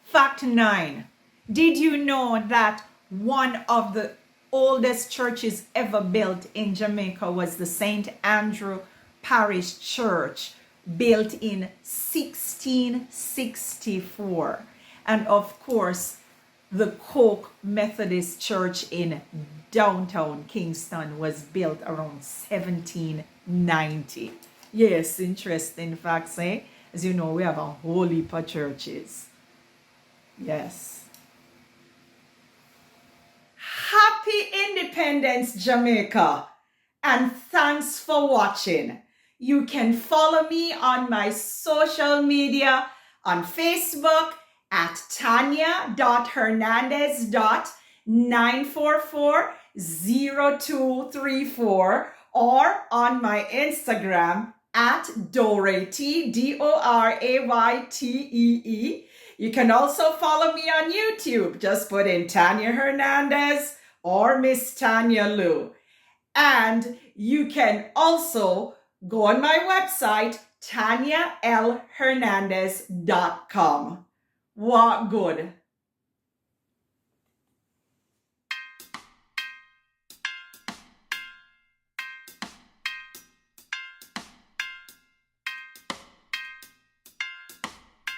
Fact 9. Did you know that one of the oldest churches ever built in Jamaica was the St. Andrew Parish Church, built in 1664? And of course, the Coke Methodist Church in downtown Kingston was built around 1790. Yes, interesting facts, eh? As you know, we have a whole heap of churches. Yes. Happy Independence, Jamaica. And thanks for watching. You can follow me on my social media on Facebook at tanya.hernandez.9440234 or on my Instagram at Doraytee, Doraytee. You can also follow me on YouTube. Just put in Tania Hernandez or Miss Tania Lou. And you can also go on my website, TaniaLHernandez.com. What good?